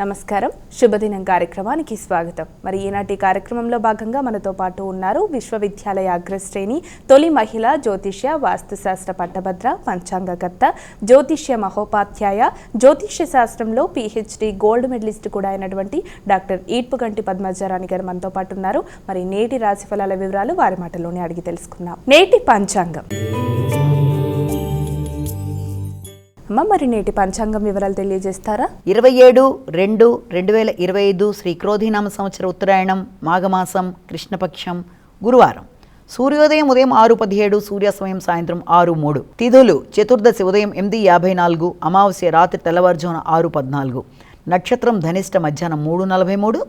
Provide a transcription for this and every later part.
నమస్కారం, శుభదినం కార్యక్రమానికి స్వాగతం. మరి ఈనాటి కార్యక్రమంలో భాగంగా మనతో పాటు ఉన్నారు విశ్వవిద్యాలయ అగ్రశ్రేణి తొలి మహిళ జ్యోతిష్య వాస్తుశాస్త్ర పట్టభద్ర పంచాంగకర్త జ్యోతిష్య మహోపాధ్యాయ జ్యోతిష్య శాస్త్రంలో PhD గోల్డ్ మెడలిస్ట్ కూడా అయినటువంటి డాక్టర్ ఈడ్పుగంటి పద్మజారాణి గారు మనతో పాటు ఉన్నారు. మరి నేటి రాశి ఫలాల వివరాలు వారి మాటల్లోనే అడిగి తెలుసుకుందాం. నేటి పంచాంగం. మరి నేటి పంచాంగం వివరాలు తెలియజేస్తారా? 27/2/2025 శ్రీ క్రోధినామ సంవత్సర ఉత్తరాయణం మాఘమాసం కృష్ణపక్షం గురువారం. సూర్యోదయం ఉదయం 6:17, సూర్యాస్తమయం సాయంత్రం 6:03. తిథులు చతుర్దశి ఉదయం 8:54, అమావాస్య రాత్రి తెల్లవారుజామున 6:14. నక్షత్రం ధనిష్ట మధ్యాహ్నం 3:43.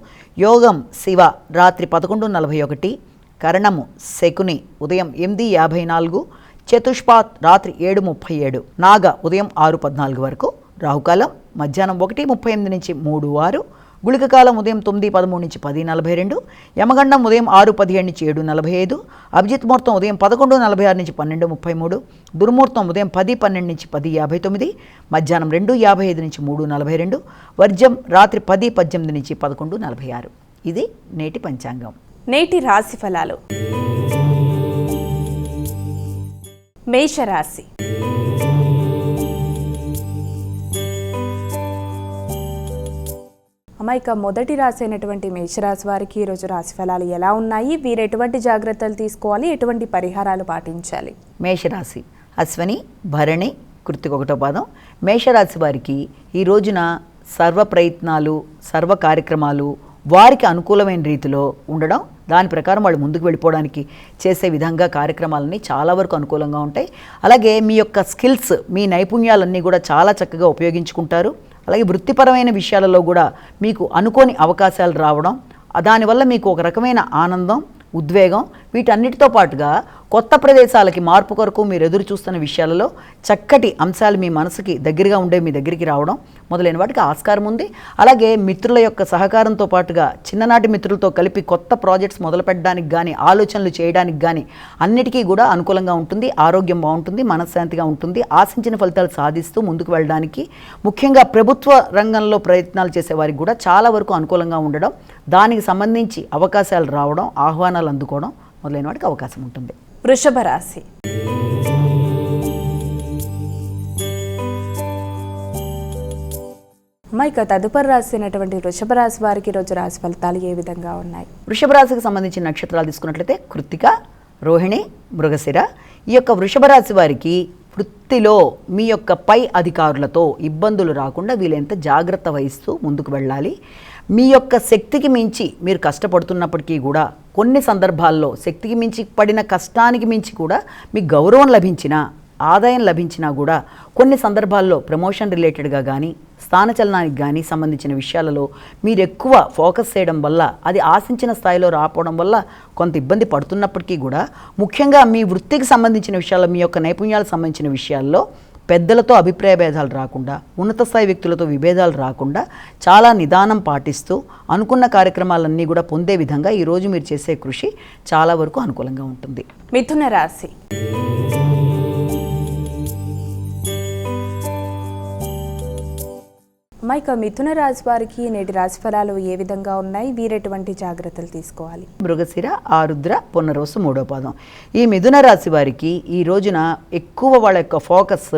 యోగం శివ రాత్రి 11:41. కరణము శకుని ఉదయం 8:54. చతుష్పాత్ రాత్రి 7:37. నాగ ఉదయం 6:14 వరకు. రాహుకాలం మధ్యాహ్నం 1:38 నుంచి 3:06. గుళికకాలం ఉదయం 9:13 నుంచి 10:42. యమగండం ఉదయం 6:17 నుంచి 7:45. అభిజిత్ ముహూర్తం ఉదయం 11:46 నుంచి 12:33. దుర్ముహూర్తం ఉదయం 10:12 నుంచి 10:59. మధ్యాహ్నం 2:55 నుంచి 3:42. వర్జం రాత్రి 10:18 నుంచి 11:46. ఇది నేటి పంచాంగం. నేటి రాశి ఫలాలు. మేషరాశి. ఇక మొదటి రాశి అయినటువంటి మేషరాశి వారికి ఈరోజు రాశి ఫలాలు ఎలా ఉన్నాయి? వీరు ఎటువంటి జాగ్రత్తలు తీసుకోవాలి? ఎటువంటి పరిహారాలు పాటించాలి? మేషరాశి అశ్వని భరణి కృత్తిక 1వ పాదం. మేషరాశి వారికి ఈ రోజున సర్వ ప్రయత్నాలు సర్వ కార్యక్రమాలు వారికి అనుకూలమైన రీతిలో ఉండడం, దాని ప్రకారం వాళ్ళు ముందుకు వెళ్ళిపోవడానికి చేసే విధంగా కార్యక్రమాలన్నీ చాలా వరకు అనుకూలంగా ఉంటాయి. అలాగే మీ యొక్క స్కిల్స్ మీ నైపుణ్యాలన్నీ కూడా చాలా చక్కగా ఉపయోగించుకుంటారు. అలాగే వృత్తిపరమైన విషయాలలో కూడా మీకు అనుకోని అవకాశాలు రావడం, దానివల్ల మీకు ఒక రకమైన ఆనందం ఉద్వేగం వీటన్నిటితో పాటుగా కొత్త ప్రదేశాలకి మార్పు కొరకు మీరు ఎదురు చూస్తున్న విషయాలలో చక్కటి అంశాలు మీ మనసుకి దగ్గరగా ఉండే మీ దగ్గరికి రావడం మొదలైన వాటికి ఆస్కారం ఉంది. అలాగే మిత్రుల యొక్క సహకారంతో పాటుగా చిన్ననాటి మిత్రులతో కలిపి కొత్త ప్రాజెక్ట్స్ మొదలు పెట్టడానికి కానీ ఆలోచనలు చేయడానికి కానీ అన్నిటికీ కూడా అనుకూలంగా ఉంటుంది. ఆరోగ్యం బాగుంటుంది, మనశ్శాంతిగా ఉంటుంది. ఆశించిన ఫలితాలు సాధిస్తూ ముందుకు వెళ్ళడానికి ముఖ్యంగా ప్రభుత్వ రంగంలో ప్రయత్నాలు చేసే వారికి కూడా చాలా వరకు అనుకూలంగా ఉండడం, దానికి సంబంధించి అవకాశాలు రావడం, ఆహ్వానాలు అందుకోవడం మొదలైన వాటికి అవకాశం ఉంటుంది. వృషభ రాశి. ఇక తదుపరి రాశి అయినటువంటి వృషభ రాశి వారికి ఈరోజు రాశి ఫలితాలు ఏ విధంగా ఉన్నాయి? వృషభ రాశికి సంబంధించిన నక్షత్రాలు తీసుకున్నట్లయితే కృత్తిక, రోహిణి, మృగశిర. ఈ యొక్క వృషభ రాశి వారికి వృత్తిలో మీ యొక్క పై అధికారులతో ఇబ్బందులు రాకుండా వీలైనంత జాగ్రత్త వహిస్తూ ముందుకు వెళ్ళాలి. మీ యొక్క శక్తికి మించి మీరు కష్టపడుతున్నప్పటికీ కూడా కొన్ని సందర్భాల్లో శక్తికి మించి పడిన కష్టానికి మించి కూడా మీకు గౌరవం లభించినా, ఆదాయం లభించినా కూడా కొన్ని సందర్భాల్లో ప్రమోషన్ రిలేటెడ్గా కానీ స్థానచలనానికి కానీ సంబంధించిన విషయాలలో మీరు ఎక్కువ ఫోకస్ చేయడం వల్ల అది ఆశించిన స్థాయిలో రాకపోవడం వల్ల కొంత ఇబ్బంది పడుతున్నప్పటికీ కూడా ముఖ్యంగా మీ వృత్తికి సంబంధించిన విషయాల్లో మీ యొక్క నైపుణ్యాలకు సంబంధించిన విషయాల్లో పెద్దలతో అభిప్రాయ భేదాలు రాకుండా, ఉన్నత స్థాయి వ్యక్తులతో విభేదాలు రాకుండా చాలా నిదానం పాటిస్తూ అనుకున్న కార్యక్రమాలన్నీ కూడా పొందే విధంగా ఈరోజు మీరు చేసే కృషి చాలా వరకు అనుకూలంగా ఉంటుంది. మిథున రాశి. ఇక మిథున రాశి వారికి నేటి రాశి ఫలాలు ఏ విధంగా ఉన్నాయి? వీరెటువంటి జాగ్రత్తలు తీసుకోవాలి? మృగశిర, ఆరుద్ర, పునర్వసు 3వ పాదం. ఈ మిథున రాశి వారికి ఈ రోజున ఎక్కువ వాళ్ళ యొక్క ఫోకస్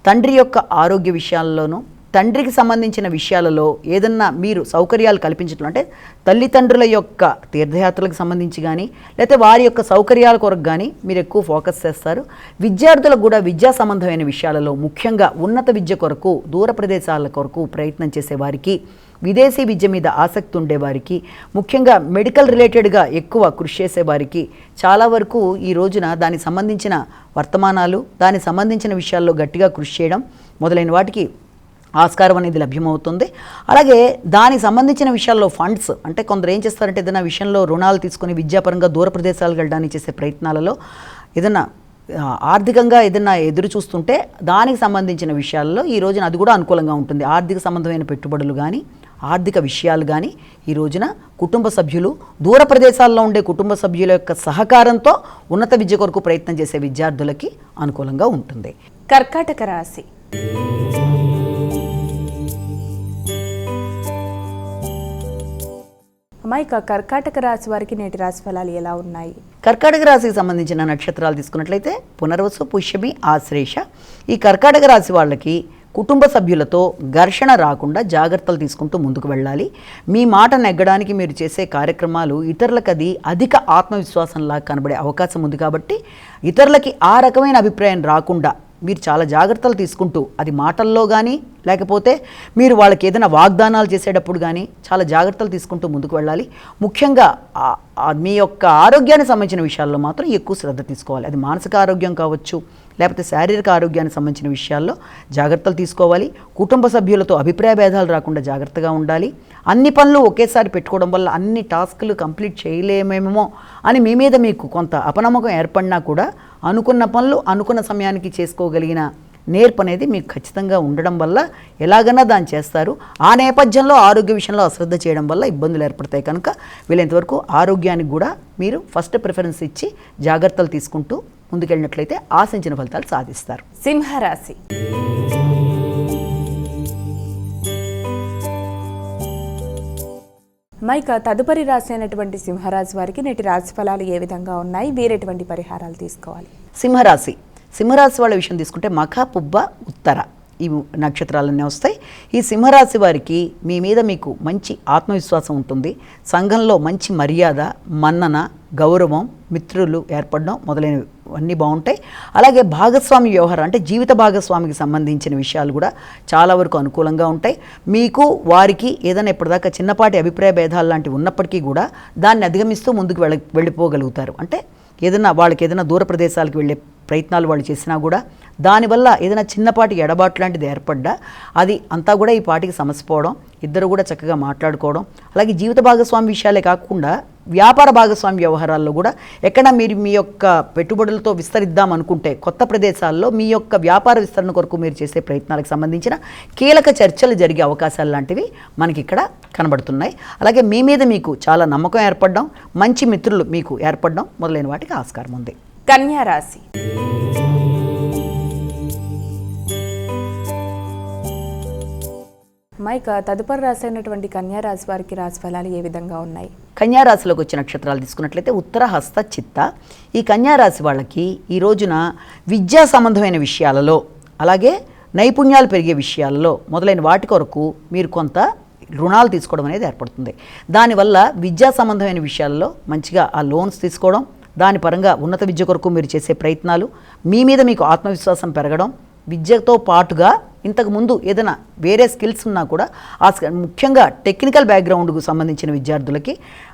తండ్రి యొక్క ఆరోగ్య విషయాల్లోనూ, తండ్రికి సంబంధించిన విషయాలలో ఏదన్నా మీరు సౌకర్యాలు కల్పించడం అంటే తల్లిదండ్రుల యొక్క తీర్థయాత్రలకు సంబంధించి కానీ లేకపోతే వారి యొక్క సౌకర్యాల కొరకు కానీ మీరు ఎక్కువ ఫోకస్ చేస్తారు. విద్యార్థులకు కూడా విద్యా సంబంధమైన విషయాలలో ముఖ్యంగా ఉన్నత విద్య కొరకు దూర ప్రదేశాల కొరకు ప్రయత్నం చేసేవారికి, విదేశీ విద్య మీద ఆసక్తి ఉండేవారికి, ముఖ్యంగా మెడికల్ రిలేటెడ్గా ఎక్కువ కృషి చేసేవారికి చాలా వరకు ఈ రోజున దానికి సంబంధించిన వర్తమానాలు, దానికి సంబంధించిన విషయాల్లో గట్టిగా కృషి చేయడం మొదలైన వాటికి ఆస్కారం అనేది లభ్యమవుతుంది. అలాగే దానికి సంబంధించిన విషయాల్లో ఫండ్స్ అంటే కొందరు ఏం చేస్తారంటే ఏదైనా విషయంలో రుణాలు తీసుకొని విద్యాపరంగా దూర ప్రదేశాలకు వెళ్ళడానికి చేసే ప్రయత్నాలలో ఏదైనా ఆర్థికంగా ఏదైనా ఎదురు చూస్తుంటే దానికి సంబంధించిన విషయాల్లో ఈ రోజున అది కూడా అనుకూలంగా ఉంటుంది. ఆర్థిక సంబంధమైన పెట్టుబడులు కానీ ఆర్థిక విషయాలు కానీ ఈ రోజున కుటుంబ సభ్యులు, దూర ప్రదేశాల్లో ఉండే కుటుంబ సభ్యుల యొక్క సహకారంతో ఉన్నత విద్య కొరకు ప్రయత్నం చేసే విద్యార్థులకి అనుకూలంగా ఉంటుంది. కర్కాటక రాశి. మైక కర్కాటక రాశి వారికి నేటి రాశి ఫలాలు ఎలా ఉన్నాయి? కర్కాటక రాశికి సంబంధించిన నక్షత్రాలు తీసుకున్నట్లయితే పునర్వసు, పుష్యమి, ఆశ్లేష. ఈ కర్కాటక రాశి వాళ్ళకి కుటుంబ సభ్యులతో ఘర్షణ రాకుండా జాగ్రత్తలు తీసుకుంటూ ముందుకు వెళ్ళాలి. మీ మాట నెగ్గడానికి మీరు చేసే కార్యక్రమాలు ఇతరులకు అది అధిక ఆత్మవిశ్వాసంలా కనబడే అవకాశం ఉంది. కాబట్టి ఇతరులకి ఆ రకమైన అభిప్రాయం రాకుండా మీరు చాలా జాగ్రత్తలు తీసుకుంటూ, అది మాటల్లో కానీ లేకపోతే మీరు వాళ్ళకి ఏదైనా వాగ్దానాలు చేసేటప్పుడు కానీ చాలా జాగ్రత్తలు తీసుకుంటూ ముందుకు వెళ్ళాలి. ముఖ్యంగా మీ యొక్క ఆరోగ్యానికి సంబంధించిన విషయాల్లో మాత్రం ఎక్కువ శ్రద్ధ తీసుకోవాలి. అది మానసిక ఆరోగ్యం కావచ్చు, లేకపోతే శారీరక ఆరోగ్యానికి సంబంధించిన విషయాల్లో జాగ్రత్తలు తీసుకోవాలి. కుటుంబ సభ్యులతో అభిప్రాయ భేదాలు రాకుండా జాగ్రత్తగా ఉండాలి. అన్ని పనులు ఒకేసారి పెట్టుకోవడం వల్ల అన్ని టాస్కులు కంప్లీట్ చేయలేమేమో అని మీ మీద మీకు కొంత అపనమ్మకం ఏర్పడినా కూడా అనుకున్న పనులు అనుకున్న సమయానికి చేసుకోగలిగిన నేర్పు అనేది మీకు ఖచ్చితంగా ఉండడం వల్ల ఎలాగైనా దాన్ని చేస్తారు. ఆ నేపథ్యంలో ఆరోగ్య విషయంలో అశ్రద్ధ చేయడం వల్ల ఇబ్బందులు ఏర్పడతాయి. కనుక వీలైనంతవరకు ఆరోగ్యానికి కూడా మీరు ఫస్ట్ ప్రిఫరెన్స్ ఇచ్చి జాగ్రత్తలు తీసుకుంటూ ముందుకెళ్ళినట్లయితే ఆశించిన ఫలితాలు సాధిస్తారు. సింహరాశి. మైక తదుపరి రాశి అయినటువంటి సింహరాశి వారికి నేటి రాశి ఫలాలు ఏ విధంగా ఉన్నాయి? వీరెటువంటి పరిహారాలు తీసుకోవాలి? సింహరాశి వాళ్ళ విషయం తీసుకుంటే మఖ, పుబ్బ, ఉత్తర ఈ నక్షత్రాలన్నీ వస్తాయి. ఈ సింహరాశి వారికి మీ మీద మీకు మంచి ఆత్మవిశ్వాసం ఉంటుంది. సంఘంలో మంచి మర్యాద, మన్నన, గౌరవం, మిత్రులు ఏర్పడడం మొదలైనవి అన్నీ బాగుంటాయి. అలాగే భాగస్వామి వ్యవహారం అంటే జీవిత భాగస్వామికి సంబంధించిన విషయాలు కూడా చాలా వరకు అనుకూలంగా ఉంటాయి. మీకు వారికి ఏదైనా ఇప్పటిదాకా చిన్నపాటి అభిప్రాయ భేదాలు లాంటివి ఉన్నప్పటికీ కూడా దాన్ని అధిగమిస్తూ ముందుకు వెళ్ళిపోగలుగుతారు. అంటే వాళ్ళకి ఏదైనా దూర ప్రదేశాలకు వెళ్ళే ప్రయత్నాలు వాళ్ళు చేసినా కూడా దానివల్ల ఏదైనా చిన్నపాటి ఎడబాటు లాంటిది ఏర్పడ్డా అది అంతా కూడా ఈ పాటికి సమసిపోవడం, ఇద్దరు కూడా చక్కగా మాట్లాడుకోవడం. అలాగే జీవిత భాగస్వామి విషయాలే కాకుండా వ్యాపార భాగస్వామి వ్యవహారాల్లో కూడా ఎక్కడ మీరు మీ యొక్క పెట్టుబడులతో విస్తరిద్దాం అనుకుంటే కొత్త ప్రదేశాల్లో మీ యొక్క వ్యాపార విస్తరణ కొరకు మీరు చేసే ప్రయత్నాలకు సంబంధించిన కీలక చర్చలు జరిగే అవకాశాలు లాంటివి మనకి ఇక్కడ కనబడుతున్నాయి. అలాగే మీ మీద మీకు చాలా నమ్మకం ఏర్పడడం, మంచి మిత్రులు మీకు ఏర్పడడం మొదలైన వాటికి ఆస్కారం ఉంది. కన్యా రాశి. మైక తదుపరి రాశి అయినటువంటి కన్యా రాశి వారికి రాశి ఫలాలు ఏ విధంగా ఉన్నాయి? కన్యా రాశిలోకి వచ్చే నక్షత్రాలు తీసుకున్నట్లయితే ఉత్తర, హస్త, చిత్త. ఈ కన్యా రాశి వాళ్ళకి ఈ రోజున విద్యా సంబంధమైన విషయాలలో అలాగే నైపుణ్యాలు పెరిగే విషయాలలో మొదలైన వాటి కొరకు మీరు కొంత రుణాలు తీసుకోవడం అనేది ఏర్పడుతుంది. దానివల్ల విద్యా సంబంధమైన విషయాల్లో మంచిగా ఆ లోన్స్ తీసుకోవడం, దాని పరంగా ఉన్నత విద్య కొరకు మీరు చేసే ప్రయత్నాలు, మీ మీద మీకు ఆత్మవిశ్వాసం పెరగడం, విద్యతో పాటుగా ఇంతకుముందు ఏదైనా వేరే స్కిల్స్ ఉన్నా కూడా ముఖ్యంగా టెక్నికల్ బ్యాక్గ్రౌండ్కు సంబంధించిన విద్యార్థులకి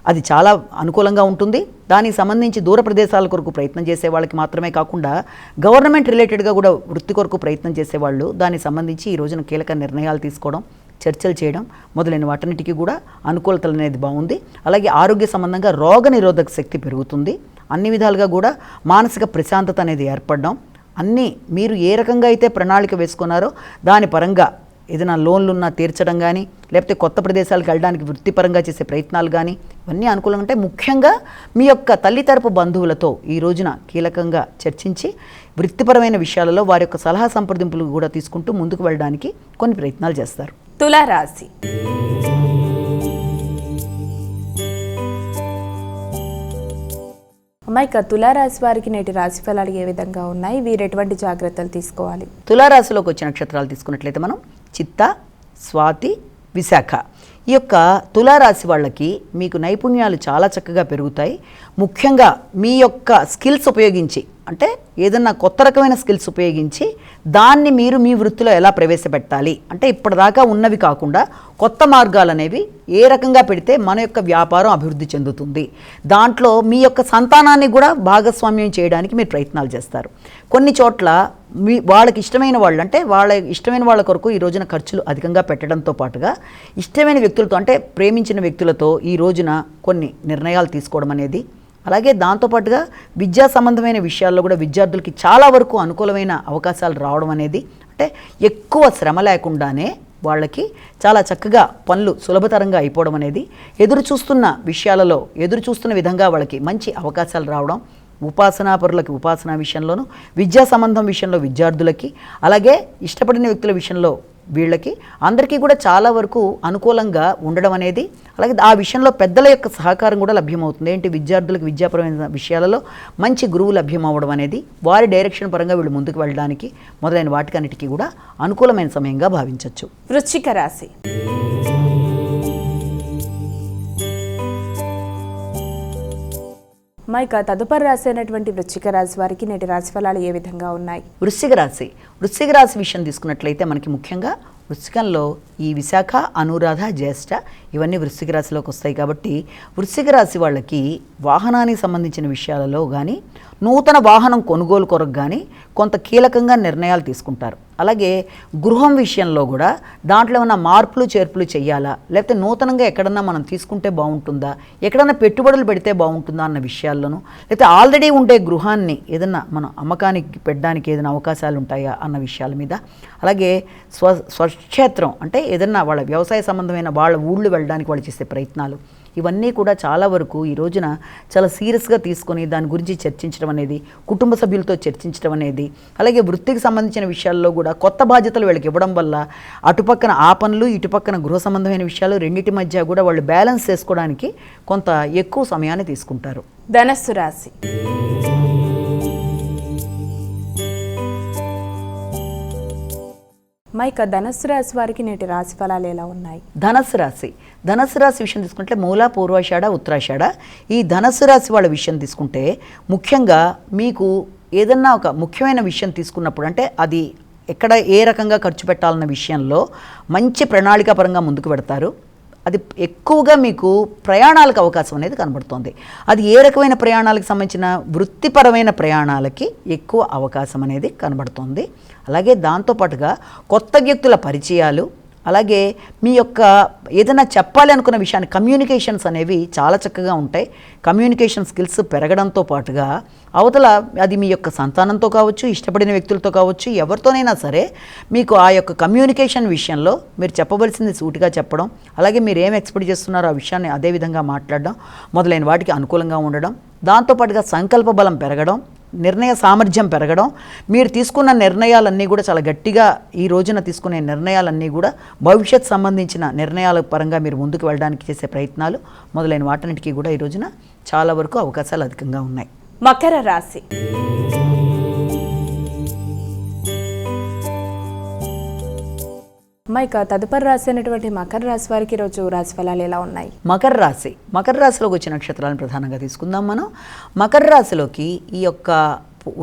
అది చాలా అనుకూలంగా ఉంటుంది. దానికి సంబంధించి దూర ప్రదేశాల కొరకు ప్రయత్నం చేసే వాళ్ళకి మాత్రమే కాకుండా గవర్నమెంట్ రిలేటెడ్గా కూడా వృత్తి కొరకు ప్రయత్నం చేసేవాళ్ళు దానికి సంబంధించి ఈ రోజున కీలక నిర్ణయాలు తీసుకోవడం, చర్చలు చేయడం మొదలైన వాటన్నిటికీ కూడా అనుకూలతలు అనేది బాగుంది. అలాగే ఆరోగ్య సంబంధంగా రోగ నిరోధక శక్తి పెరుగుతుంది. అన్ని విధాలుగా కూడా మానసిక ప్రశాంతత అనేది ఏర్పడడం, అన్నీ మీరు ఏ రకంగా అయితే ప్రణాళిక వేసుకున్నారో దాని పరంగా ఏదైనా లోన్లున్నా తీర్చడం కానీ లేకపోతే కొత్త ప్రదేశాలకు వెళ్ళడానికి వృత్తిపరంగా చేసే ప్రయత్నాలు కానీ ఇవన్నీ అనుకూలంగా ఉంటాయి. ముఖ్యంగా మీ యొక్క తల్లి తరపు బంధువులతో ఈ రోజున కీలకంగా చర్చించి వృత్తిపరమైన విషయాలలో వారి యొక్క సలహా సంప్రదింపులు కూడా తీసుకుంటూ ముందుకు వెళ్ళడానికి కొన్ని ప్రయత్నాలు చేస్తారు. తులారాశి. మైక తులారాశి వారికి నేటి రాశి ఫలాలు ఏ విధంగా ఉన్నాయి? వీరు ఎటువంటి జాగ్రత్తలు తీసుకోవాలి? తులారాశిలోకి వచ్చిన నక్షత్రాలు తీసుకున్నట్లయితే మనం చిత్త, స్వాతి, విశాఖ. ఈ యొక్క తులారాశి వాళ్ళకి మీకు నైపుణ్యాలు చాలా చక్కగా పెరుగుతాయి. ముఖ్యంగా మీ యొక్క స్కిల్స్ ఉపయోగించి అంటే ఏదన్నా కొత్త రకమైన స్కిల్స్ ఉపయోగించి దాన్ని మీరు మీ వృత్తిలో ఎలా ప్రవేశపెట్టాలి అంటే ఇప్పటిదాకా ఉన్నవి కాకుండా కొత్త మార్గాలు అనేవి ఏ రకంగా పెడితే మన యొక్క వ్యాపారం అభివృద్ధి చెందుతుంది, దాంట్లో మీ యొక్క సంతానాన్ని కూడా భాగస్వామ్యం చేయడానికి మీరు ప్రయత్నాలు చేస్తారు. కొన్ని చోట్ల వాళ్ళకి ఇష్టమైన వాళ్ళు అంటే ఇష్టమైన వాళ్ళ కొరకు ఈ రోజున ఖర్చులు అధికంగా పెట్టడంతో పాటుగా ఇష్టమైన వ్యక్తులతో అంటే ప్రేమించిన వ్యక్తులతో ఈ రోజున కొన్ని నిర్ణయాలు తీసుకోవడం అనేది, అలాగే దాంతోపాటుగా విద్యా సంబంధమైన విషయాల్లో కూడా విద్యార్థులకి చాలా వరకు అనుకూలమైన అవకాశాలు రావడం అనేది, అంటే ఎక్కువ శ్రమ లేకుండానే వాళ్ళకి చాలా చక్కగా పనులు సులభతరంగా అయిపోవడం అనేది, ఎదురు చూస్తున్న విధంగా వాళ్ళకి మంచి అవకాశాలు రావడం, ఉపాసనాపరులకి ఉపాసనా విషయంలోనూ, విద్యా సంబంధం విషయంలో విద్యార్థులకి, అలాగే ఇష్టపడిన వ్యక్తుల విషయంలో వీళ్ళకి అందరికీ కూడా చాలా వరకు అనుకూలంగా ఉండడం అనేది, అలాగే ఆ విషయంలో పెద్దల యొక్క సహకారం కూడా లభ్యమవుతుంది. ఏంటి, విద్యార్థులకు విద్యాపరమైన విషయాలలో మంచి గురువు లభ్యమవ్వడం అనేది వారి డైరెక్షన్ పరంగా వీళ్ళు ముందుకు వెళ్ళడానికి మొదలైన వాటికన్నిటికీ కూడా అనుకూలమైన సమయంగా భావించవచ్చు. వృశ్చిక రాశి. మైక తదుపరి రాశి అయినటువంటి వృశ్చిక రాశి వారికి నేటి రాశి ఫలాలు ఏ విధంగా ఉన్నాయి? వృశ్చిక రాశి విషయం తీసుకున్నట్లయితే మనకి ముఖ్యంగా వృశ్చికంలో ఈ విశాఖ, అనురాధ, జ్యేష్ఠ ఇవన్నీ వృశ్చిక రాశిలోకి వస్తాయి. కాబట్టి వృశ్చిక రాశి వాళ్ళకి వాహనానికి సంబంధించిన విషయాలలో కానీ, నూతన వాహనం కొనుగోలు కొరకు కానీ కొంత కీలకంగా నిర్ణయాలు తీసుకుంటారు. అలాగే గృహం విషయంలో కూడా దాంట్లో ఏమైనా మార్పులు చేర్పులు చేయాలా, లేకపోతే నూతనంగా ఎక్కడన్నా మనం తీసుకుంటే బాగుంటుందా, ఎక్కడన్నా పెట్టుబడులు పెడితే బాగుంటుందా అన్న విషయాల్లోనూ, లేకపోతే ఆల్రెడీ ఉండే గృహాన్ని ఏదన్నా మనం అమ్మకానికి పెట్టడానికి ఏదైనా అవకాశాలు ఉంటాయా అన్న విషయాల మీద, అలాగే స్వక్షేత్రం అంటే ఏదన్నా వాళ్ళ వ్యవసాయ సంబంధమైన వాళ్ళ ఊళ్ళు వెళ్ళడానికి వాళ్ళు చేసే ప్రయత్నాలు, ఇవన్నీ కూడా చాలా వరకు ఈ రోజున చాలా సీరియస్గా తీసుకొని దాని గురించి చర్చించడం అనేది, కుటుంబ సభ్యులతో చర్చించడం అనేది, అలాగే వృత్తికి సంబంధించిన విషయాల్లో కూడా కొత్త బాధ్యతలు వీళ్ళకి ఇవ్వడం వల్ల అటుపక్కన ఆ పనులు ఇటుపక్కన గృహ సంబంధమైన విషయాలు రెండింటి మధ్య కూడా వాళ్ళు బ్యాలెన్స్ చేసుకోవడానికి కొంత ఎక్కువ సమయాన్ని తీసుకుంటారు. ధనస్సు రాశి. మైక ధనస్సు రాశి వారికి నేటి రాశి ఫలాలు ఎలా ఉన్నాయి? ధనస్సు రాశి విషయం తీసుకుంటే మూల, పూర్వాషాఢ, ఉత్తరాషాఢ ఈ ధనస్సు రాశి వాళ్ళ విషయం తీసుకుంటే ముఖ్యంగా మీకు ఏదన్నా ఒక ముఖ్యమైన విషయం తీసుకున్నప్పుడు, అంటే అది ఎక్కడ ఏ రకంగా ఖర్చు పెట్టాలన్న విషయంలో మంచి ప్రణాళికాపరంగా ముందుకు పెడతారు. అది ఎక్కువగా మీకు ప్రయాణాలకు అవకాశం అనేది కనబడుతుంది. అది ఏ రకమైన ప్రయాణాలకు సంబంధించిన వృత్తిపరమైన ప్రయాణాలకి ఎక్కువ అవకాశం అనేది కనబడుతుంది. అలాగే దాంతోపాటుగా కొత్త వ్యక్తుల పరిచయాలు, అలాగే మీ యొక్క ఏదైనా చెప్పాలి అనుకున్న విషయాన్ని కమ్యూనికేషన్స్ అనేవి చాలా చక్కగా ఉంటాయి. కమ్యూనికేషన్ స్కిల్స్ పెరగడంతో పాటుగా అవతల అది మీ యొక్క సంతానంతో కావచ్చు, ఇష్టపడిన వ్యక్తులతో కావచ్చు, ఎవరితోనైనా సరే మీకు ఆ యొక్క కమ్యూనికేషన్ విషయంలో మీరు చెప్పవలసింది సూటిగా చెప్పడం, అలాగే మీరు ఏం ఎక్స్పెక్ట్ చేస్తున్నారో ఆ విషయాన్ని అదేవిధంగా మాట్లాడడం మొదలైన వాటికి అనుకూలంగా ఉండడం, దాంతోపాటుగా సంకల్ప బలం పెరగడం, నిర్ణయ సామర్థ్యం పెరగడం, మీరు తీసుకున్న నిర్ణయాలన్నీ కూడా చాలా గట్టిగా ఈ రోజున తీసుకునే నిర్ణయాలన్నీ కూడా భవిష్యత్ సంబంధించిన నిర్ణయాల పరంగా మీరు ముందుకు వెళ్ళడానికి చేసే ప్రయత్నాలు మొదలైన వాటన్నిటికీ కూడా ఈ రోజున చాలా వరకు అవకాశాలు అధికంగా ఉన్నాయి. మకర రాశి. మైక తదుపరి రాశి అయినటువంటి మకర రాశి వారికి ఈరోజు రాశి ఫలాలు ఎలా ఉన్నాయి? మకర రాశిలోకి వచ్చే నక్షత్రాలను ప్రధానంగా తీసుకుందాం మనం. మకర రాశిలోకి ఈ యొక్క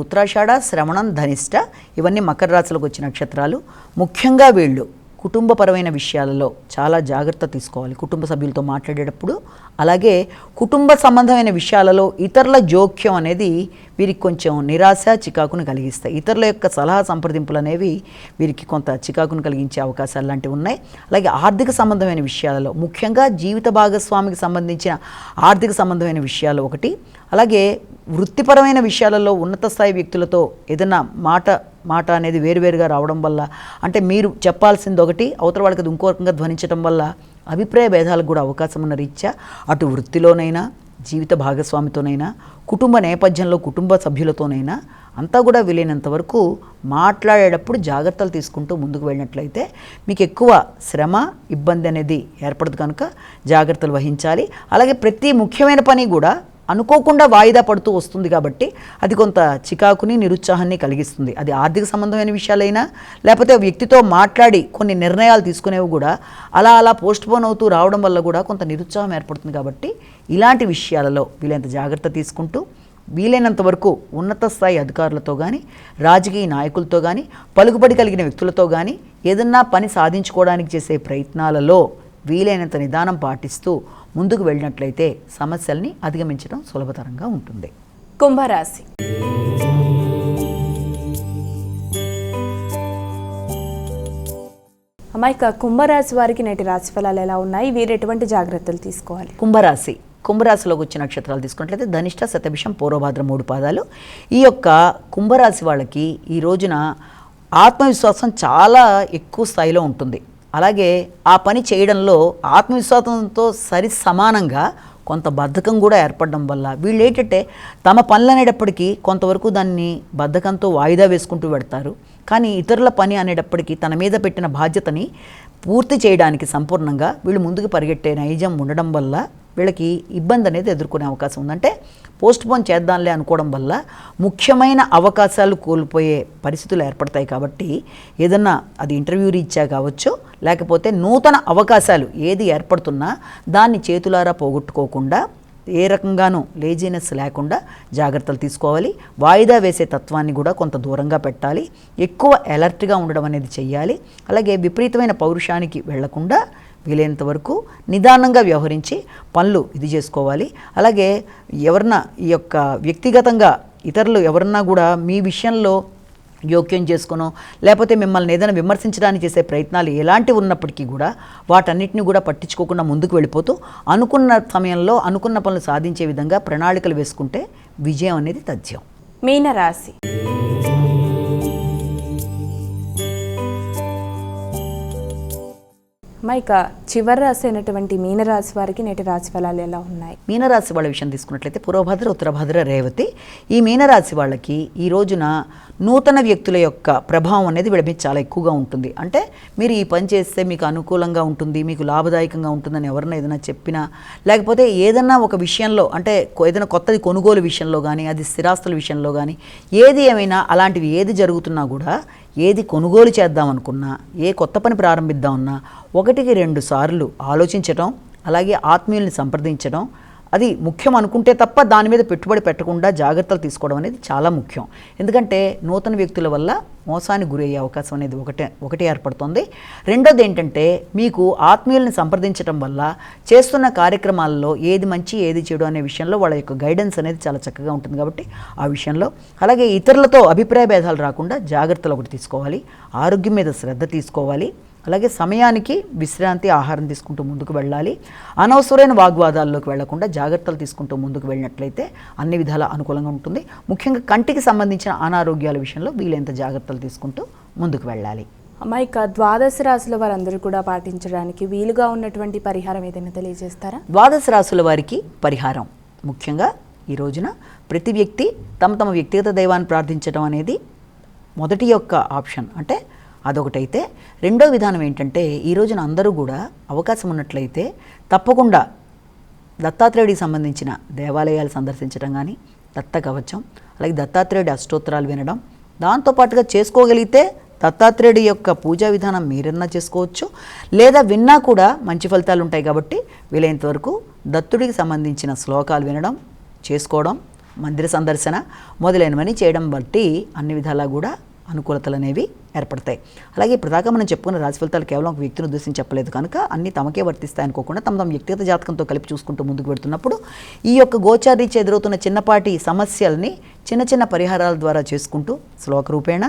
ఉత్తరాషాఢ, శ్రవణం, ధనిష్ట ఇవన్నీ మకర రాశిలోకి వచ్చే నక్షత్రాలు. ముఖ్యంగా వీళ్ళు కుటుంబపరమైన విషయాలలో చాలా జాగ్రత్త తీసుకోవాలి కుటుంబ సభ్యులతో మాట్లాడేటప్పుడు. అలాగే కుటుంబ సంబంధమైన విషయాలలో ఇతరుల జోక్యం అనేది వీరికి కొంచెం నిరాశ, చికాకును కలిగిస్తాయి. ఇతరుల యొక్క సలహా సంప్రదింపులు అనేవి వీరికి కొంత చికాకును కలిగించే అవకాశాలు లాంటివి ఉన్నాయి. అలాగే ఆర్థిక సంబంధమైన విషయాలలో ముఖ్యంగా జీవిత భాగస్వామికి సంబంధించిన ఆర్థిక సంబంధమైన విషయాలు ఒకటి, అలాగే వృత్తిపరమైన విషయాలలో ఉన్నత స్థాయి వ్యక్తులతో ఏదైనా మాట అనేది వేరువేరుగా రావడం వల్ల, అంటే మీరు చెప్పాల్సింది ఒకటి అవతల వాళ్ళకి అది ఇంకో రకంగా ధ్వనించడం వల్ల అభిప్రాయ భేదాలకు కూడా అవకాశం ఉన్న రీత్యా అటు వృత్తిలోనైనా, జీవిత భాగస్వామితోనైనా, కుటుంబ నేపథ్యంలో కుటుంబ సభ్యులతోనైనా అంతా కూడా వీలైనంత వరకు మాట్లాడేటప్పుడు జాగ్రత్తలు తీసుకుంటూ ముందుకు వెళ్ళినట్లయితే మీకు ఎక్కువ శ్రమ, ఇబ్బంది అనేది ఏర్పడదు కనుక జాగ్రత్తలు వహించాలి. అలాగే ప్రతి ముఖ్యమైన పని కూడా అనుకోకుండా వాయిదా పడుతూ వస్తుంది కాబట్టి అది కొంత చికాకుని, నిరుత్సాహాన్ని కలిగిస్తుంది. అది ఆర్థిక సంబంధమైన విషయాలైనా, లేకపోతే వ్యక్తితో మాట్లాడి కొన్ని నిర్ణయాలు తీసుకునేవి కూడా అలా పోస్ట్పోన్ అవుతూ రావడం వల్ల కూడా కొంత నిరుత్సాహం ఏర్పడుతుంది. కాబట్టి ఇలాంటి విషయాలలో వీలైనంత జాగ్రత్త తీసుకుంటూ వీలైనంత వరకు ఉన్నత స్థాయి అధికారులతో కానీ, రాజకీయ నాయకులతో కానీ, పలుకుబడి కలిగిన వ్యక్తులతో కానీ ఏదన్నా పని సాధించుకోవడానికి చేసే ప్రయత్నాలలో వీలైనంత నిదానం పాటిస్తూ ముందుకు వెళ్ళినట్లయితే సమస్యల్ని అధిగమించడం సులభతరంగా ఉంటుంది. కుంభరాశి. అమ్మాయిక కుంభరాశి వారికి నేటి రాశి ఫలాలు ఎలా ఉన్నాయి? వీరు ఎటువంటి జాగ్రత్తలు తీసుకోవాలి? కుంభరాశిలోకి వచ్చే నక్షత్రాలు తీసుకున్నట్లయితే ధనిష్ట, శతభిషం, పూర్వభాద్ర 3 పాదాలు. ఈ యొక్క కుంభరాశి వాళ్ళకి ఈ రోజున ఆత్మవిశ్వాసం చాలా ఎక్కువ స్థాయిలో ఉంటుంది. అలాగే ఆ పని చేయడంలో ఆత్మవిశ్వాసంతో సరి సమానంగా కొంత బద్ధకం కూడా ఏర్పడడం వల్ల వీళ్ళు ఏంటంటే తమ పనులు అనేటప్పటికీ కొంతవరకు దాన్ని బద్ధకంతో వాయిదా వేసుకుంటూ పెడతారు. కానీ ఇతరుల పని అనేటప్పటికీ తన మీద పెట్టిన బాధ్యతని పూర్తి చేయడానికి సంపూర్ణంగా వీళ్ళు ముందుకు పరిగెట్టే నైజం ఉండడం వల్ల వీళ్ళకి ఇబ్బంది అనేది ఎదుర్కొనే అవకాశం ఉందంటే పోస్ట్ పోన్ చేద్దాంలే అనుకోవడం వల్ల ముఖ్యమైన అవకాశాలు కోల్పోయే పరిస్థితులు ఏర్పడతాయి. కాబట్టి ఏదన్నా అది ఇంటర్వ్యూ రీత్యా కావచ్చు, లేకపోతే నూతన అవకాశాలు ఏది ఏర్పడుతున్నా దాన్ని చేతులారా పోగొట్టుకోకుండా ఏ రకంగానూ లేజీనెస్ లేకుండా జాగ్రత్తలు తీసుకోవాలి. వాయిదా వేసే తత్వాన్ని కూడా కొంత దూరంగా పెట్టాలి. ఎక్కువ అలర్ట్గా ఉండడం అనేది చెయ్యాలి. అలాగే విపరీతమైన పౌరుషానికి వెళ్లకుండా వీలైనంత వరకు నిదానంగా వ్యవహరించి పనులు ఇది చేసుకోవాలి. అలాగే ఎవరన్నా ఈ యొక్క వ్యక్తిగతంగా ఇతరులు ఎవరన్నా కూడా మీ విషయంలో జోక్యం చేసుకునో లేకపోతే మిమ్మల్ని ఏదైనా విమర్శించడానికి చేసే ప్రయత్నాలు ఎలాంటివి ఉన్నప్పటికీ కూడా వాటన్నిటిని కూడా పట్టించుకోకుండా ముందుకు వెళ్ళిపోతూ అనుకున్న సమయంలో అనుకున్న పనులు సాధించే విధంగా ప్రణాళికలు వేసుకుంటే విజయం అనేది తథ్యం. మీనరాశి. ఇక చివరి రాశి అయినటువంటి మీనరాశి వారికి నేటి రాశి ఫలాలు ఎలా ఉన్నాయి? మీనరాశి వాళ్ళ విషయం తీసుకున్నట్లయితే పూర్వభద్ర, ఉత్తరభద్ర, రేవతి ఈ మీనరాశి వాళ్ళకి ఈ రోజున నూతన వ్యక్తుల యొక్క ప్రభావం అనేది వీళ్ళ మీద చాలా ఎక్కువగా ఉంటుంది. అంటే మీరు ఈ పని చేస్తే మీకు అనుకూలంగా ఉంటుంది, మీకు లాభదాయకంగా ఉంటుందని ఎవరైనా ఏదైనా చెప్పినా, లేకపోతే ఏదన్నా ఒక విషయంలో అంటే ఏదైనా కొత్తది కొనుగోలు విషయంలో కానీ, అది స్థిరాస్తుల విషయంలో కానీ, ఏది ఏమైనా అలాంటివి ఏది జరుగుతున్నా కూడా, ఏది కొనుగోలు చేద్దామనుకున్నా, ఏ కొత్త పని ప్రారంభిద్దామన్నా 1-2 సార్లు ఆలోచించడం, అలాగే ఆత్మీయుల్ని సంప్రదించడం అది ముఖ్యం అనుకుంటే తప్ప దాని మీద పెట్టుబడి పెట్టకుండా జాగ్రత్తలు తీసుకోవడం అనేది చాలా ముఖ్యం. ఎందుకంటే నూతన వ్యక్తుల వల్ల మోసానికి గురయ్యే అవకాశం అనేది ఒకటి ఏర్పడుతుంది. రెండోది ఏంటంటే మీకు ఆత్మీయుల్ని సంప్రదించడం వల్ల చేస్తున్న కార్యక్రమాల్లో ఏది మంచి ఏది చెడు అనే విషయంలో వాళ్ళ యొక్క గైడెన్స్ అనేది చాలా చక్కగా ఉంటుంది. కాబట్టి ఆ విషయంలో అలాగే ఇతరులతో అభిప్రాయ భేదాలు రాకుండా జాగ్రత్తలు ఒకటి తీసుకోవాలి. ఆరోగ్యం మీద శ్రద్ధ తీసుకోవాలి. అలాగే సమయానికి విశ్రాంతి, ఆహారం తీసుకుంటూ ముందుకు వెళ్ళాలి. అనవసరమైన వాగ్వాదాల్లోకి వెళ్లకుండా జాగ్రత్తలు తీసుకుంటూ ముందుకు వెళ్ళినట్లయితే అన్ని విధాల అనుకూలంగా ఉంటుంది. ముఖ్యంగా కంటికి సంబంధించిన అనారోగ్యాల విషయంలో వీలైనంత జాగ్రత్తలు తీసుకుంటూ ముందుకు వెళ్ళాలి. ఇక ద్వాదశ రాశుల వారందరూ కూడా పాటించడానికి వీలుగా ఉన్నటువంటి పరిహారం ఏదైనా తెలియజేస్తారా? ద్వాదశ రాశుల వారికి పరిహారం ముఖ్యంగా ఈ రోజున ప్రతి వ్యక్తి తమ వ్యక్తిగత దైవాన్ని ప్రార్థించడం అనేది మొదటి యొక్క ఆప్షన్. అంటే అదొకటైతే రెండో విధానం ఏంటంటే ఈ రోజున అందరూ కూడా అవకాశం ఉన్నట్లయితే తప్పకుండా దత్తాత్రేయుడికి సంబంధించిన దేవాలయాలు సందర్శించడం కానీ, దత్త కవచం, అలాగే దత్తాత్రేయుడి అష్టోత్తరాలు వినడం, దాంతోపాటుగా చేసుకోగలిగితే దత్తాత్రేయుడి యొక్క పూజా విధానం మీరన్నా చేసుకోవచ్చు, లేదా విన్నా కూడా మంచి ఫలితాలు ఉంటాయి. కాబట్టి వీలైనంత వరకు దత్తుడికి సంబంధించిన శ్లోకాలు వినడం, చేసుకోవడం, మందిర సందర్శన మొదలైనవన్నీ చేయడం బట్టి అన్ని విధాలా కూడా అనుకూలతలు అనేవి ఏర్పడతాయి. అలాగే ప్రధానంగా మనం చెప్పుకున్న రాశి ఫలితాలు కేవలం ఒక వ్యక్తిని ఉద్దేశించి చెప్పలేదు కనుక అన్ని తమకే వర్తిస్తాయి అనుకోకుండా తమ వ్యక్తిగత జాతకంతో కలిపి చూసుకుంటూ ముందుకు పెడుతున్నప్పుడు ఈ యొక్క గోచారీత్యా ఎదురవుతున్న చిన్నపాటి సమస్యల్ని చిన్న పరిహారాల ద్వారా చేసుకుంటూ శ్లోక రూపేణ,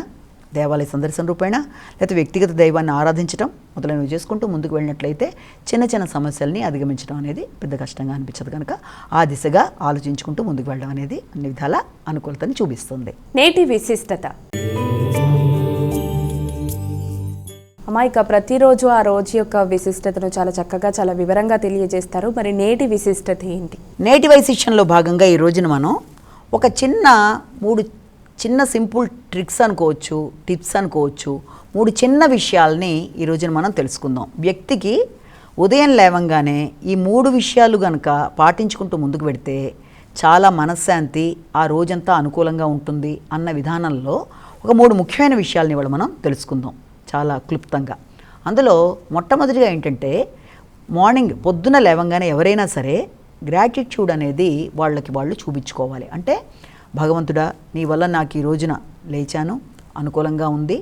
దేవాలయ సందర్శన రూపేణ, లేకపోతే వ్యక్తిగత దైవాన్ని ఆరాధించడం మొదలైనవి చేసుకుంటూ ముందుకు వెళ్ళినట్లయితే చిన్న సమస్యల్ని అధిగమించడం అనేది పెద్ద కష్టంగా అనిపించదు కనుక ఆ దిశగా ఆలోచించుకుంటూ ముందుకు వెళ్ళడం అనేది అన్ని విధాల అనుకూలతని చూపిస్తుంది. నేటి విశిష్టత. ఇక ప్రతిరోజు ఆ రోజు యొక్క విశిష్టతను చాలా చక్కగా చాలా వివరంగా తెలియజేస్తారు. మరి నేటి విశిష్టత ఏంటి? నేటి వైశిష్యంలో భాగంగా ఈ రోజున మనం ఒక మూడు చిన్న సింపుల్ ట్రిక్స్ అనుకోవచ్చు, టిప్స్ అనుకోవచ్చు, 3 చిన్న విషయాల్ని ఈ రోజున మనం తెలుసుకుందాం. వ్యక్తికి ఉదయం లేవంగానే ఈ 3 విషయాలు కనుక పాటించుకుంటూ ముందుకు పెడితే చాలా మనశ్శాంతి, ఆ రోజంతా అనుకూలంగా ఉంటుంది అన్న విధానంలో ఒక 3 ముఖ్యమైన విషయాలని ఇవాళ మనం తెలుసుకుందాం చాలా క్లుప్తంగా. అందులో మొట్టమొదటిగా ఏంటంటే మార్నింగ్ పొద్దున లేవంగానే ఎవరైనా సరే గ్రాటిట్యూడ్ అనేది వాళ్ళు చూపించుకోవాలి. అంటే భగవంతుడా, నీ వల్ల నాకు ఈ రోజున లేచాను, అనుకూలంగా ఉంది,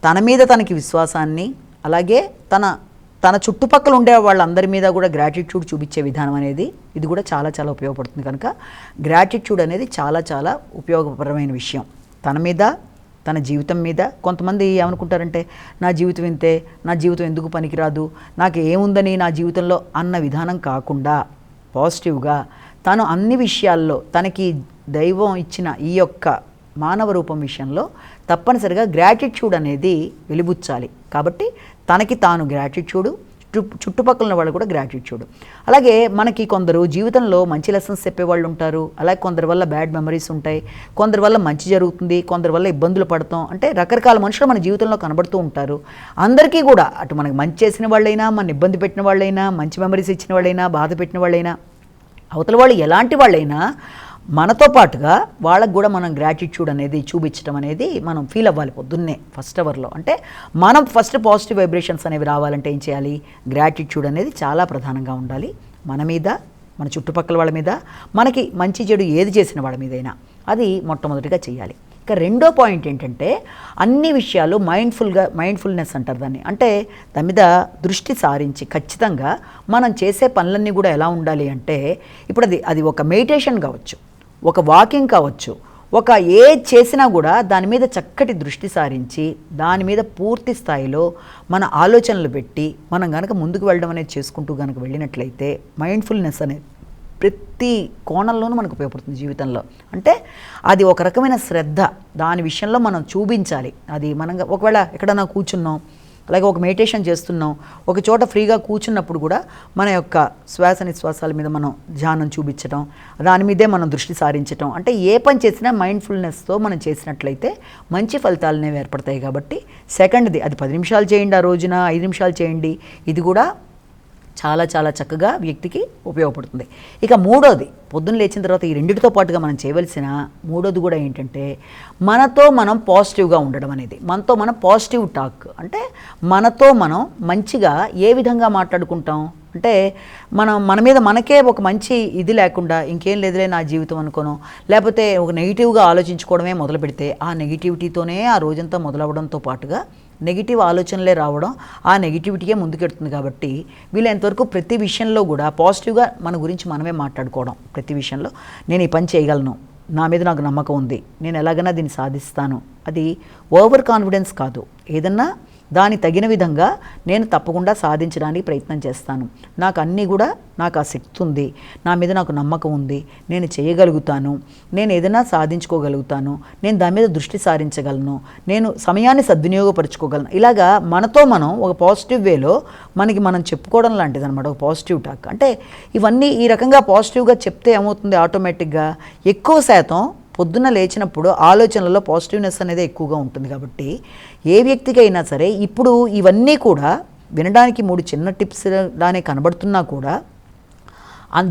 తన మీద తనకి విశ్వాసాన్ని, అలాగే తన చుట్టుపక్కల ఉండే వాళ్ళందరి మీద కూడా గ్రాటిట్యూడ్ చూపించే విధానం అనేది ఇది కూడా చాలా ఉపయోగపడుతుంది. కనుక గ్రాటిట్యూడ్ అనేది చాలా ఉపయోగపరమైన విషయం. తన మీద, తన జీవితం మీద. కొంతమంది ఏమనుకుంటారంటే నా జీవితం ఇంతే, నా జీవితం ఎందుకు పనికిరాదు, నాకు ఏముందని నా జీవితంలో అన్న విధానం కాకుండా పాజిటివ్గా తను అన్ని విషయాల్లో తనకి దైవం ఇచ్చిన ఈ యొక్క మానవ రూపం విషయంలో తప్పనిసరిగా గ్రాటిట్యూడ్ అనేది వెలిబుచ్చాలి. కాబట్టి తనకి తాను గ్రాటిట్యూడు, చుట్టుపక్కల ఉన్న వాళ్ళు కూడా గ్రాటిట్యూడ్. అలాగే మనకి కొందరు జీవితంలో మంచి లెసన్స్ చెప్పేవాళ్ళు ఉంటారు, అలాగే కొందరి వల్ల బ్యాడ్ మెమరీస్ ఉంటాయి, కొందరి వల్ల మంచి జరుగుతుంది, కొందరి వల్ల ఇబ్బందులు పడతాం. అంటే రకరకాల మనుషులు మన జీవితంలో కనబడుతూ ఉంటారు. అందరికీ కూడా అటు మనకి మంచి చేసిన వాళ్ళైనా, మన ఇబ్బంది పెట్టిన వాళ్ళైనా, మంచి మెమరీస్ ఇచ్చిన వాళ్ళైనా, బాధ పెట్టిన వాళ్ళైనా, అవతల వాళ్ళు ఎలాంటి వాళ్ళైనా మనతో పాటుగా వాళ్ళకు కూడా మనం గ్రాటిట్యూడ్ అనేది చూపించడం అనేది మనం ఫీల్ అవ్వాలి పొద్దున్నే ఫస్ట్ అవర్లో. అంటే మనం ఫస్ట్ పాజిటివ్ వైబ్రేషన్స్ అనేవి రావాలంటే ఏం చేయాలి? గ్రాటిట్యూడ్ అనేది చాలా ప్రధానంగా ఉండాలి. మన మీద, మన చుట్టుపక్కల వాళ్ళ మీద, మనకి మంచి చెడు ఏది చేసిన వాళ్ళ మీదైనా అది మొట్టమొదటిగా చేయాలి. ఇక రెండో పాయింట్ ఏంటంటే అన్ని విషయాలు మైండ్ఫుల్నెస్ అంటారు దాన్ని. అంటే దాని మీద దృష్టి సారించి ఖచ్చితంగా మనం చేసే పనులన్నీ కూడా ఎలా ఉండాలి అంటే, ఇప్పుడు అది ఒక మెడిటేషన్ కావచ్చు, ఒక వాకింగ్ కావచ్చు, ఒక ఏది చేసినా కూడా దాని మీద చక్కటి దృష్టి సారించి దాని మీద పూర్తి స్థాయిలో మన ఆలోచనలు పెట్టి మనం కనుక ముందుకు వెళ్ళడం అనేది చేసుకుంటూ కనుక వెళ్ళినట్లయితే మైండ్ఫుల్నెస్ అనేది ప్రతి కోణంలోనూ మనకు ఉపయోగపడుతుంది జీవితంలో. అంటే అది ఒక రకమైన శ్రద్ధ, దాని విషయంలో మనం చూపించాలి. అది మనం ఒకవేళ ఎక్కడన్నా కూర్చున్నాం, అలాగే ఒక మెడిటేషన్ చేస్తున్నాం, ఒక చోట ఫ్రీగా కూర్చున్నప్పుడు కూడా మన యొక్క శ్వాస నిశ్వాసాల మీద మనం ధ్యానం చూపించడం, దాని మీదే మనం దృష్టి సారించడం. అంటే ఏ పని చేసినా మైండ్ఫుల్నెస్తో మనం చేసినట్లయితే మంచి ఫలితాలు అనేవి ఏర్పడతాయి. కాబట్టి సెకండ్ది అది 10 నిమిషాలు చేయండి, ఆ రోజున 5 నిమిషాలు చేయండి, ఇది కూడా చాలా చాలా చక్కగా వ్యక్తికి ఉపయోగపడుతుంది. ఇక మూడోది, పొద్దున్న లేచిన తర్వాత ఈ రెండింటితో పాటుగా మనం చేయవలసిన మూడోది కూడా ఏంటంటే మనతో మనం పాజిటివ్గా ఉండడం అనేది. మనతో మనం పాజిటివ్ టాక్, అంటే మనతో మనం మంచిగా ఏ విధంగా మాట్లాడుకుంటాం అంటే మన మీద మనకే ఒక మంచి ఇది లేకుండా ఇంకేం లేదులే నా జీవితం అనుకోను, లేకపోతే ఒక నెగిటివ్గా ఆలోచించుకోవడమే మొదలు పెడితే ఆ నెగిటివిటీతోనే ఆ రోజంతా మొదలవడంతో పాటుగా నెగిటివ్ ఆలోచనలే రావడం, ఆ నెగిటివిటీయే ముందుకెడుతుంది. కాబట్టి వీలైనంతవరకు ప్రతి విషయంలో కూడా పాజిటివ్గా మన గురించి మనమే మాట్లాడుకోవడం. ప్రతి విషయంలో నేను ఈ పని చేయగలను, నా మీద నాకు నమ్మకం ఉంది, నేను ఎలాగైనా దీన్ని సాధిస్తాను. అది ఓవర్ కాన్ఫిడెన్స్ కాదు, ఏదన్నా దాని తగిన విధంగా నేను తప్పకుండా సాధించడానికి ప్రయత్నం చేస్తాను, నాకు అన్నీ కూడా నాకు ఆ శక్తి ఉంది, నా మీద నాకు నమ్మకం ఉంది, నేను చేయగలుగుతాను, నేను ఏదైనా సాధించుకోగలుగుతాను, నేను దాని మీద దృష్టి సారించగలను, నేను సమయాన్ని సద్వినియోగపరచుకోగలను. ఇలాగా మనతో మనం ఒక పాజిటివ్ వేలో మనకి మనం చెప్పుకోవడం లాంటిది అనమాట, ఒక పాజిటివ్ టాక్. అంటే ఇవన్నీ ఈ రకంగా పాజిటివ్గా చెప్తే ఏమవుతుంది, ఆటోమేటిక్గా ఎక్కువ శాతం పొద్దున్న లేచినప్పుడు ఆలోచనలలో పాజిటివ్నెస్ అనేది ఎక్కువగా ఉంటుంది. కాబట్టి ఏ వ్యక్తికైనా సరే ఇప్పుడు ఇవన్నీ కూడా వినడానికి 3 చిన్న టిప్స్ లానే కనబడుతున్నా కూడా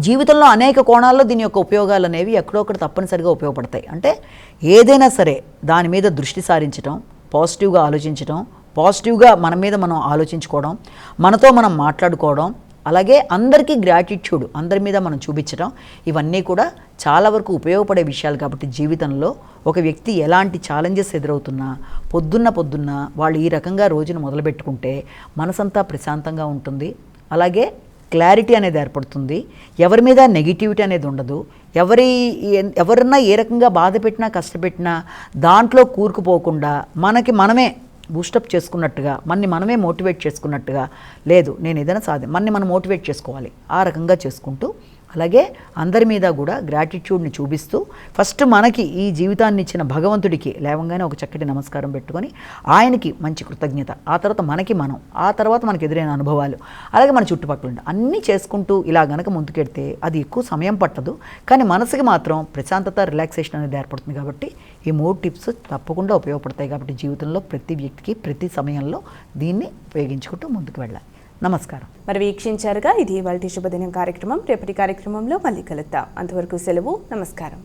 జీవితంలో అనేక కోణాల్లో దీని యొక్క ఉపయోగాలు అనేవి ఎక్కడో ఒకటి తప్పనిసరిగా ఉపయోగపడతాయి. అంటే ఏదైనా సరే దాని మీద దృష్టి సారించడం, పాజిటివ్గా ఆలోచించడం, పాజిటివ్గా మన మీద మనం ఆలోచించుకోవడం, మనతో మనం మాట్లాడుకోవడం, అలాగే అందరికీ గ్రాటిట్యూడ్ అందరి మీద మనం చూపించడం, ఇవన్నీ కూడా చాలా వరకు ఉపయోగపడే విషయాలు. కాబట్టి జీవితంలో ఒక వ్యక్తి ఎలాంటి ఛాలెంజెస్ ఎదురవుతున్నా పొద్దున్న వాళ్ళు ఈ రకంగా రోజును మొదలుపెట్టుకుంటే మనసంతా ప్రశాంతంగా ఉంటుంది. అలాగే క్లారిటీ అనేది ఏర్పడుతుంది, ఎవరి మీద నెగిటివిటీ అనేది ఉండదు, ఎవరన్నా ఏ రకంగా బాధ పెట్టినా కష్టపెట్టినా దాంట్లో కూరుకుపోకుండా మనకి మనమే బూస్టప్ చేసుకున్నట్టుగా, మనమే మోటివేట్ చేసుకున్నట్టుగా, లేదు నేను ఏదైనా మనం మోటివేట్ చేసుకోవాలి, ఆ రకంగా చేసుకుంటూ అలాగే అందరి మీద కూడా గ్రాటిట్యూడ్ని చూపిస్తూ ఫస్ట్ మనకి ఈ జీవితాన్ని ఇచ్చిన భగవంతుడికి లేవంగానే ఒక చక్కటి నమస్కారం పెట్టుకొని ఆయనకి మంచి కృతజ్ఞత, ఆ తర్వాత ఆ తర్వాత మనకి ఎదురైన అనుభవాలు, అలాగే మన చుట్టుపక్కల అన్నీ చేసుకుంటూ ఇలా గనక ముందుకెడితే అది ఎక్కువ సమయం పట్టదు, కానీ మనసుకి మాత్రం ప్రశాంతత, రిలాక్సేషన్ అనేది ఏర్పడుతుంది. కాబట్టి ఈ 3 టిప్స్ తప్పకుండా ఉపయోగపడతాయి. కాబట్టి జీవితంలో ప్రతి వ్యక్తికి ప్రతి సమయంలో దీన్ని ఉపయోగించుకుంటూ ముందుకు వెళ్ళాలి. నమస్కారం. మరి వీక్షించారుగా, ఇది ఇవాల్టి శుభదినం కార్యక్రమం. రేపటి కార్యక్రమంలో మళ్ళీ కలుద్దాం. అంతవరకు సెలవు, నమస్కారం.